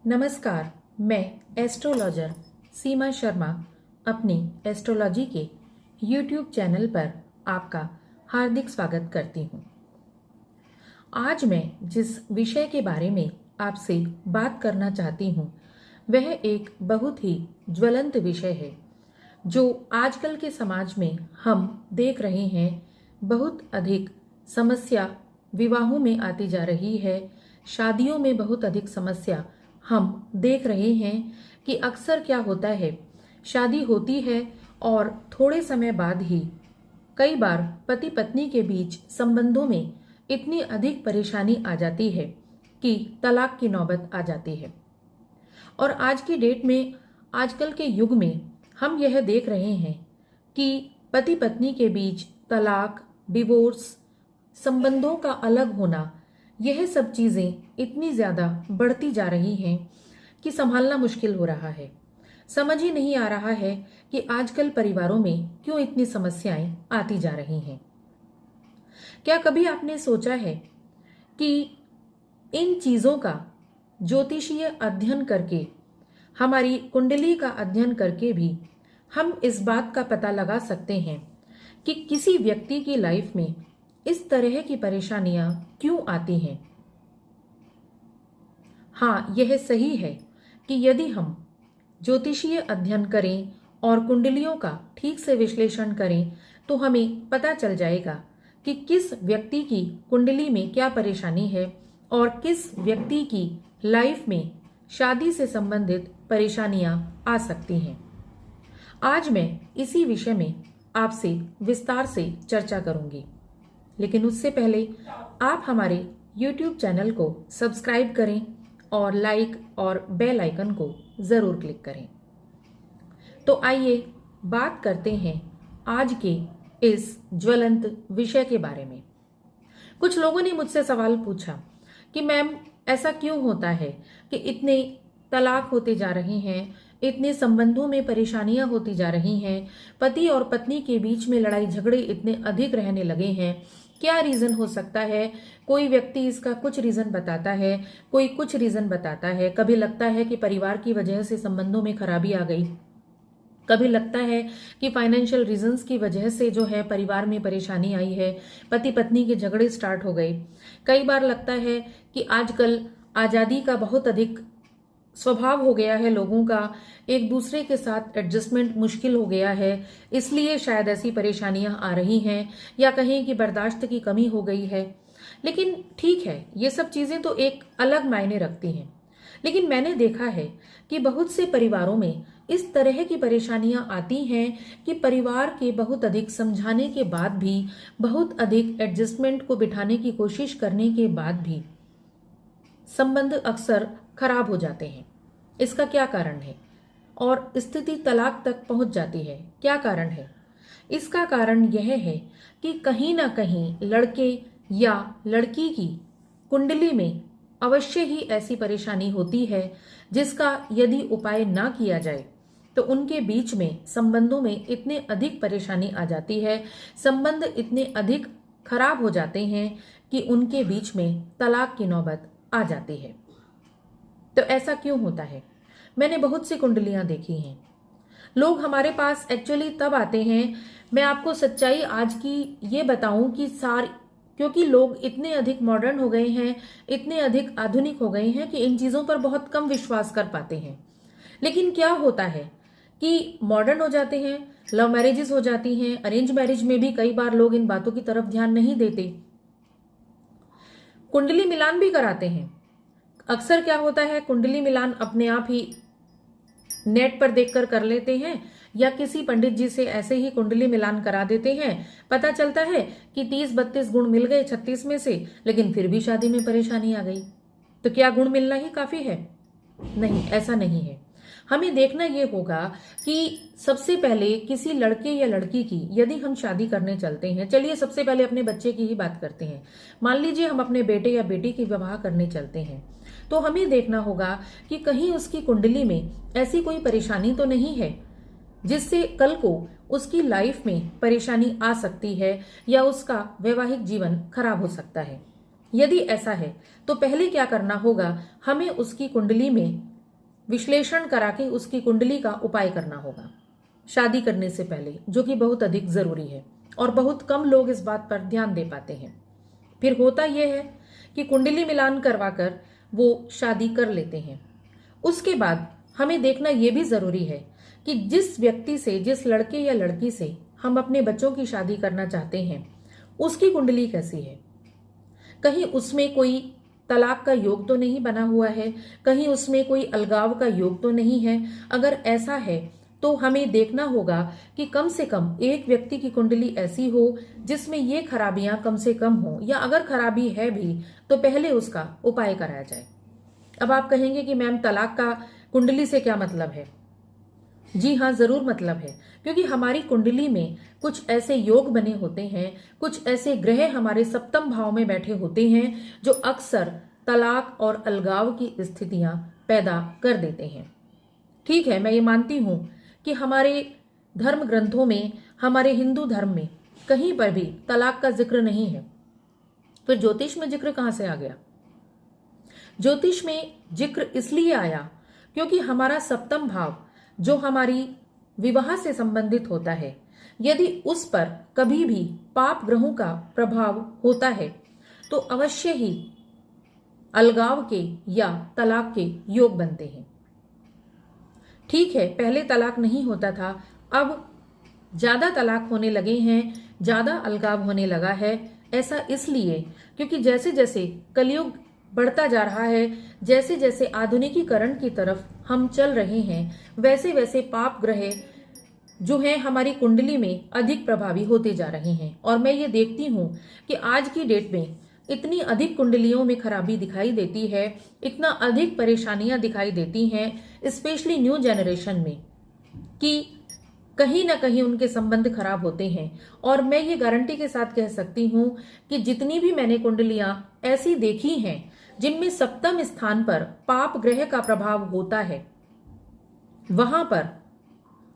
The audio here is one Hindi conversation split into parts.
नमस्कार, मैं एस्ट्रोलॉजर सीमा शर्मा अपनी एस्ट्रोलॉजी के YouTube चैनल पर आपका हार्दिक स्वागत करती हूँ। आज मैं जिस विषय के बारे में आपसे बात करना चाहती हूँ वह एक बहुत ही ज्वलंत विषय है जो आजकल के समाज में हम देख रहे हैं। बहुत अधिक समस्या विवाहों में आती जा रही है, शादियों में बहुत अधिक समस्या हम देख रहे हैं कि अक्सर क्या होता है, शादी होती है और थोड़े समय बाद ही कई बार पति पत्नी के बीच संबंधों में इतनी अधिक परेशानी आ जाती है कि तलाक की नौबत आ जाती है। और आज की डेट में, आजकल के युग में हम यह देख रहे हैं कि पति पत्नी के बीच तलाक, डिवोर्स, संबंधों का अलग होना, यह सब चीज़ें इतनी ज़्यादा बढ़ती जा रही हैं कि संभालना मुश्किल हो रहा है। समझ ही नहीं आ रहा है कि आजकल परिवारों में क्यों इतनी समस्याएं आती जा रही हैं। क्या कभी आपने सोचा है कि इन चीज़ों का ज्योतिषीय अध्ययन करके, हमारी कुंडली का अध्ययन करके भी हम इस बात का पता लगा सकते हैं कि किसी व्यक्ति की लाइफ में इस तरह की परेशानियां क्यों आती हैं। हाँ, यह सही है कि यदि हम ज्योतिषीय अध्ययन करें और कुंडलियों का ठीक से विश्लेषण करें तो हमें पता चल जाएगा कि किस व्यक्ति की कुंडली में क्या परेशानी है और किस व्यक्ति की लाइफ में शादी से संबंधित परेशानियां आ सकती हैं। आज मैं इसी विषय में आपसे विस्तार से चर्चा करूंगी, लेकिन उससे पहले आप हमारे YouTube चैनल को सब्सक्राइब करें और लाइक और बेल आइकन को ज़रूर क्लिक करें। तो आइए बात करते हैं आज के इस ज्वलंत विषय के बारे में। कुछ लोगों ने मुझसे सवाल पूछा कि मैम, ऐसा क्यों होता है कि इतने तलाक होते जा रहे हैं, इतने संबंधों में परेशानियां होती जा रही हैं, पति और पत्नी के बीच में लड़ाई झगड़े इतने अधिक रहने लगे हैं, क्या रीज़न हो सकता है? कोई व्यक्ति इसका कुछ रीज़न बताता है, कोई कुछ रीज़न बताता है। कभी लगता है कि परिवार की वजह से संबंधों में खराबी आ गई, कभी लगता है कि फाइनेंशियल रीजंस की वजह से जो है परिवार में परेशानी आई है, पति पत्नी के झगड़े स्टार्ट हो गए। कई बार लगता है कि आजकल आज़ादी का बहुत अधिक स्वभाव हो गया है लोगों का, एक दूसरे के साथ एडजस्टमेंट मुश्किल हो गया है, इसलिए शायद ऐसी परेशानियां आ रही हैं, या कहें कि बर्दाश्त की कमी हो गई है। लेकिन ठीक है, ये सब चीज़ें तो एक अलग मायने रखती हैं। लेकिन मैंने देखा है कि बहुत से परिवारों में इस तरह की परेशानियां आती हैं कि परिवार के बहुत अधिक समझाने के बाद भी, बहुत अधिक एडजस्टमेंट को बिठाने की कोशिश करने के बाद भी संबंध अक्सर खराब हो जाते हैं। इसका क्या कारण है? और स्थिति तलाक तक पहुंच जाती है। क्या कारण है? इसका कारण यह है कि कहीं ना कहीं लड़के या लड़की की कुंडली में अवश्य ही ऐसी परेशानी होती है जिसका यदि उपाय ना किया जाए तो उनके बीच में संबंधों में इतने अधिक परेशानी आ जाती है, संबंध इतने अधिक खराब हो जाते हैं कि उनके बीच में तलाक की नौबत आ जाती है। तो ऐसा क्यों होता है? मैंने बहुत सी कुंडलियां देखी हैं। लोग हमारे पास एक्चुअली तब आते हैं, मैं आपको सच्चाई आज की ये बताऊं कि क्योंकि लोग इतने अधिक मॉडर्न हो गए हैं, इतने अधिक आधुनिक हो गए हैं कि इन चीज़ों पर बहुत कम विश्वास कर पाते हैं। लेकिन क्या होता है कि मॉडर्न हो जाते हैं, लव मैरिजेस हो जाती हैं, अरेंज मैरिज में भी कई बार लोग इन बातों की तरफ ध्यान नहीं देते, कुंडली मिलान भी कराते हैं। अक्सर क्या होता है, कुंडली मिलान अपने आप ही नेट पर देखकर कर लेते हैं या किसी पंडित जी से ऐसे ही कुंडली मिलान करा देते हैं। पता चलता है कि 30-32 गुण मिल गए 36 में से, लेकिन फिर भी शादी में परेशानी आ गई। तो क्या गुण मिलना ही काफी है? नहीं, ऐसा नहीं है। हमें देखना ये होगा कि सबसे पहले किसी लड़के या लड़की की यदि हम शादी करने चलते हैं, चलिए सबसे पहले अपने बच्चे की ही बात करते हैं। मान लीजिए हम अपने बेटे या बेटी की विवाह करने चलते हैं, तो हमें देखना होगा कि कहीं उसकी कुंडली में ऐसी कोई परेशानी तो नहीं है जिससे कल को उसकी लाइफ में परेशानी आ सकती है या उसका वैवाहिक जीवन खराब हो सकता है। यदि ऐसा है तो पहले क्या करना होगा, हमें उसकी कुंडली में विश्लेषण करा के उसकी कुंडली का उपाय करना होगा शादी करने से पहले, जो कि बहुत अधिक जरूरी है और बहुत कम लोग इस बात पर ध्यान दे पाते हैं। फिर होता यह है कि कुंडली मिलान करवाकर वो शादी कर लेते हैं। उसके बाद हमें देखना यह भी जरूरी है कि जिस व्यक्ति से, जिस लड़के या लड़की से हम अपने बच्चों की शादी करना चाहते हैं, उसकी कुंडली कैसी है। कहीं उसमें कोई तलाक का योग तो नहीं बना हुआ है, कहीं उसमें कोई अलगाव का योग तो नहीं है। अगर ऐसा है तो हमें देखना होगा कि कम से कम एक व्यक्ति की कुंडली ऐसी हो जिसमें ये खराबियां कम से कम हो, या अगर खराबी है भी तो पहले उसका उपाय कराया जाए। अब आप कहेंगे कि मैम तलाक का कुंडली से क्या मतलब है। जी हाँ, जरूर मतलब है, क्योंकि हमारी कुंडली में कुछ ऐसे योग बने होते हैं, कुछ ऐसे ग्रह हमारे सप्तम भाव में बैठे होते हैं जो अक्सर तलाक और अलगाव की स्थितियां पैदा कर देते हैं। ठीक है, मैं ये मानती हूं कि हमारे धर्म ग्रंथों में, हमारे हिंदू धर्म में कहीं पर भी तलाक का जिक्र नहीं है। फिर ज्योतिष में जिक्र कहां से आ गया। ज्योतिष में जिक्र इसलिए आया क्योंकि हमारा सप्तम भाव जो हमारी विवाह से संबंधित होता है, यदि उस पर कभी भी पाप ग्रहों का प्रभाव होता है तो अवश्य ही अलगाव के या तलाक के योग बनते हैं। ठीक है, पहले तलाक नहीं होता था, अब ज्यादा तलाक होने लगे हैं, ज्यादा अलगाव होने लगा है। ऐसा इसलिए क्योंकि जैसे जैसे कलयुग बढ़ता जा रहा है, जैसे जैसे आधुनिकीकरण की तरफ हम चल रहे हैं, वैसे वैसे पाप ग्रह जो हैं हमारी कुंडली में अधिक प्रभावी होते जा रहे हैं। और मैं ये देखती हूँ कि आज की डेट में इतनी अधिक कुंडलियों में खराबी दिखाई देती है, इतना अधिक परेशानियां दिखाई देती हैं, स्पेशली न्यू जनरेशन में, कि कहीं ना कहीं उनके संबंध खराब होते हैं। और मैं ये गारंटी के साथ कह सकती हूँ कि जितनी भी मैंने कुंडलियां ऐसी देखी हैं जिनमें सप्तम स्थान पर पाप ग्रह का प्रभाव होता है, वहां पर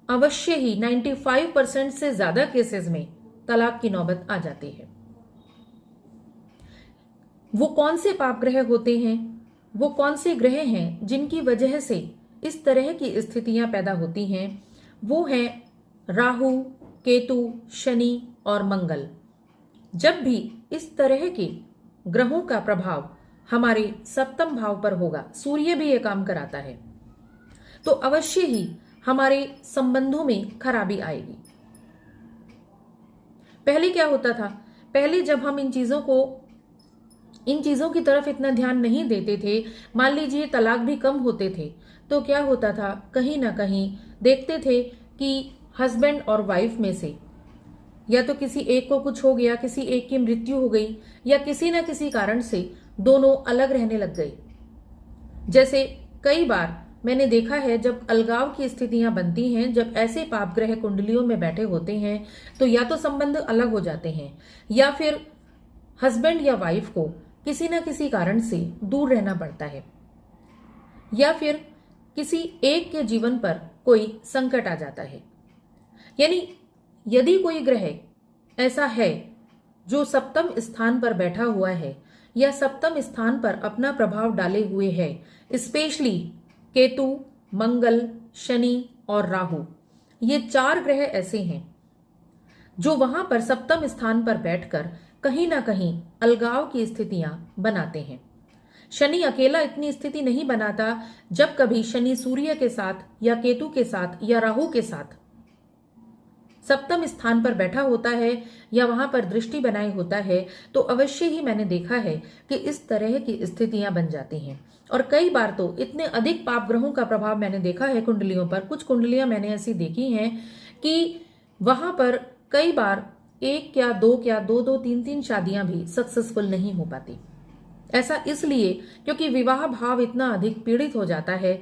अवश्य ही 95% से ज्यादा केसेस में तलाक की नौबत आ जाती है। वो कौन से पाप ग्रह होते हैं, वो कौन से ग्रह हैं जिनकी वजह से इस तरह की स्थितियां पैदा होती हैं। वो हैं राहु, केतु, शनि और मंगल। जब भी इस तरह के ग्रहों का प्रभाव हमारे सप्तम भाव पर होगा, सूर्य भी यह काम कराता है, तो अवश्य ही हमारे संबंधों में खराबी आएगी। पहले क्या होता था, पहले जब हम इन चीजों की तरफ इतना ध्यान नहीं देते थे, मान लीजिए तलाक भी कम होते थे, तो क्या होता था, कहीं ना कहीं देखते थे कि हस्बैंड और वाइफ में से या तो किसी एक को कुछ हो गया, किसी एक की मृत्यु हो गई, या किसी न किसी कारण से दोनों अलग रहने लग गए। जैसे कई बार मैंने देखा है जब अलगाव की स्थितियां बनती हैं, जब ऐसे पाप ग्रह कुंडलियों में बैठे होते हैं, तो या तो संबंध अलग हो जाते हैं, या फिर हस्बैंड या वाइफ को किसी न किसी कारण से दूर रहना पड़ता है, या फिर किसी एक के जीवन पर कोई संकट आ जाता है। यानी यदि कोई ग्रह ऐसा है जो सप्तम स्थान पर बैठा हुआ है या सप्तम स्थान पर अपना प्रभाव डाले हुए है, स्पेशली केतु, मंगल, शनि और राहु, ये 4 ग्रह ऐसे हैं जो वहां पर सप्तम स्थान पर बैठकर कहीं ना कहीं अलगाव की स्थितियां बनाते हैं। शनि अकेला इतनी स्थिति नहीं बनाता। जब कभी शनि सूर्य के साथ या केतु के साथ या राहु के साथ सप्तम स्थान पर बैठा होता है या वहां पर दृष्टि बनाए होता है, तो अवश्य ही मैंने देखा है कि इस तरह की स्थितियां बन जाती हैं। और कई बार तो इतने अधिक पाप ग्रहों का प्रभाव मैंने देखा है कुंडलियों पर। कुछ कुंडलियां मैंने ऐसी देखी हैं कि वहां पर कई बार 1 क्या 2 क्या 2-2 3-3 शादियां भी सक्सेसफुल नहीं हो पाती। ऐसा इसलिए क्योंकि विवाह भाव इतना अधिक पीड़ित हो जाता है,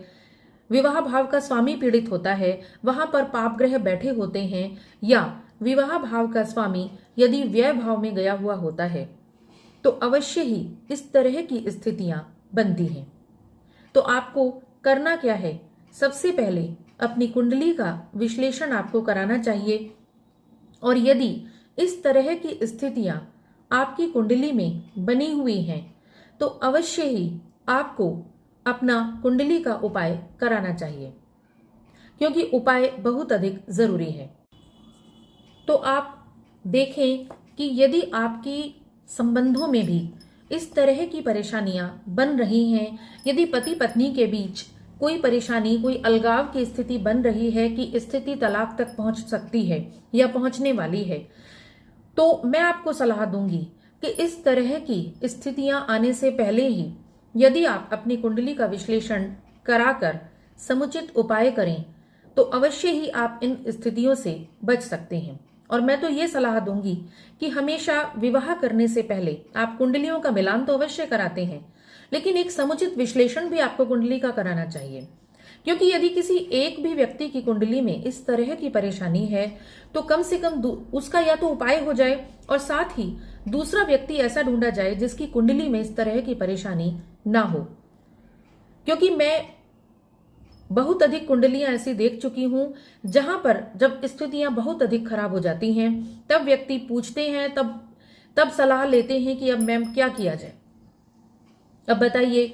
विवाह भाव का स्वामी पीड़ित होता है, वहां पर पाप ग्रह बैठे होते हैं, या विवाह भाव का स्वामी यदि व्यय भाव में गया हुआ होता है, तो अवश्य ही इस तरह की स्थितियां बनती हैं। तो आपको करना क्या है, सबसे पहले अपनी कुंडली का विश्लेषण आपको कराना चाहिए। और यदि इस तरह की स्थितियां आपकी कुंडली में बनी हुई हैं, तो अवश्य ही आपको अपना कुंडली का उपाय कराना चाहिए, क्योंकि उपाय बहुत अधिक जरूरी है। तो आप देखें कि यदि आपकी संबंधों में भी इस तरह की परेशानियां बन रही हैं, यदि पति पत्नी के बीच कोई परेशानी, कोई अलगाव की स्थिति बन रही है कि स्थिति तलाक तक पहुंच सकती है या पहुंचने वाली है, तो मैं आपको सलाह दूंगी कि इस तरह की स्थितियां आने से पहले ही यदि आप अपनी कुंडली का विश्लेषण कराकर समुचित उपाय करें तो अवश्य ही आप इन स्थितियों से बच सकते हैं। और मैं तो ये सलाह दूंगी कि हमेशा विवाह करने से पहले आप कुंडलियों का मिलान तो अवश्य कराते हैं, लेकिन एक समुचित विश्लेषण भी आपको कुंडली का कराना चाहिए, क्योंकि यदि किसी एक भी व्यक्ति की कुंडली में इस तरह की परेशानी है तो कम से कम उसका या तो उपाय हो जाए और साथ ही दूसरा व्यक्ति ऐसा ढूंढा जाए जिसकी कुंडली में इस तरह की परेशानी ना हो। क्योंकि मैं बहुत अधिक कुंडलियां ऐसी देख चुकी हूं जहां पर जब स्थितियां बहुत अधिक खराब हो जाती हैं तब व्यक्ति पूछते हैं, तब सलाह लेते हैं कि अब मैम क्या किया जाए। अब बताइए,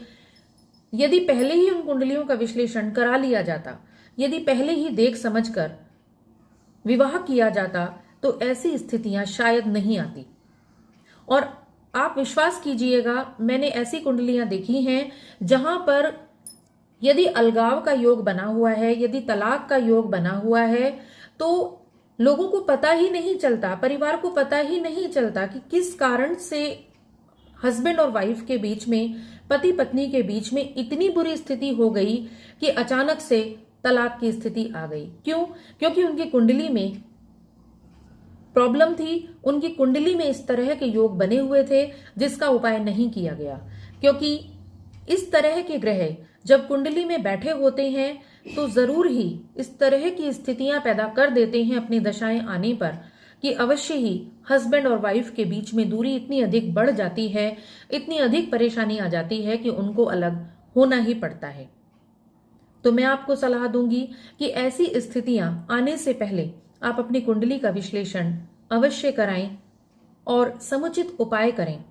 यदि पहले ही उन कुंडलियों का विश्लेषण करा लिया जाता, यदि पहले ही देख समझकर विवाह किया जाता तो ऐसी स्थितियां शायद नहीं आती। और आप विश्वास कीजिएगा, मैंने ऐसी कुंडलियां देखी हैं जहां पर यदि अलगाव का योग बना हुआ है, यदि तलाक का योग बना हुआ है, तो लोगों को पता ही नहीं चलता, परिवार को पता ही नहीं चलता कि किस कारण से हस्बैंड और वाइफ के बीच में, पति पत्नी के बीच में इतनी बुरी स्थिति हो गई कि अचानक से तलाक की स्थिति आ गई। क्यों? क्योंकि उनकी कुंडली में प्रॉब्लम थी, उनकी कुंडली में इस तरह के योग बने हुए थे जिसका उपाय नहीं किया गया। क्योंकि इस तरह के ग्रह जब कुंडली में बैठे होते हैं तो जरूर ही इस तरह की स्थितियां पैदा कर देते हैं अपनी दशाएं आने पर कि अवश्य ही हस्बैंड और वाइफ के बीच में दूरी इतनी अधिक बढ़ जाती है, इतनी अधिक परेशानी आ जाती है कि उनको अलग होना ही पड़ता है। तो मैं आपको सलाह दूंगी कि ऐसी स्थितियां आने से पहले आप अपनी कुंडली का विश्लेषण अवश्य कराएं और समुचित उपाय करें,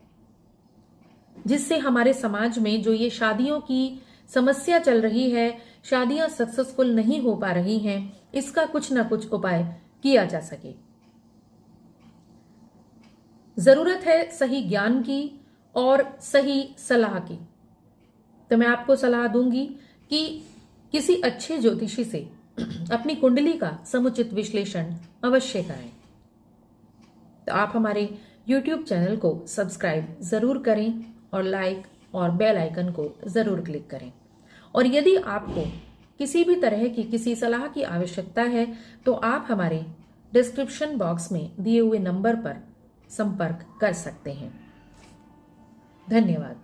जिससे हमारे समाज में जो ये शादियों की समस्या चल रही है, शादियां सक्सेसफुल नहीं हो पा रही हैं, इसका कुछ ना कुछ उपाय किया जा सके। जरूरत है सही ज्ञान की और सही सलाह की। तो मैं आपको सलाह दूंगी कि किसी अच्छे ज्योतिषी से अपनी कुंडली का समुचित विश्लेषण अवश्य कराएं। तो आप हमारे YouTube चैनल को सब्सक्राइब जरूर करें और लाइक और बेल आइकन को जरूर क्लिक करें। और यदि आपको किसी भी तरह की किसी सलाह की आवश्यकता है तो आप हमारे डिस्क्रिप्शन बॉक्स में दिए हुए नंबर पर संपर्क कर सकते हैं। धन्यवाद।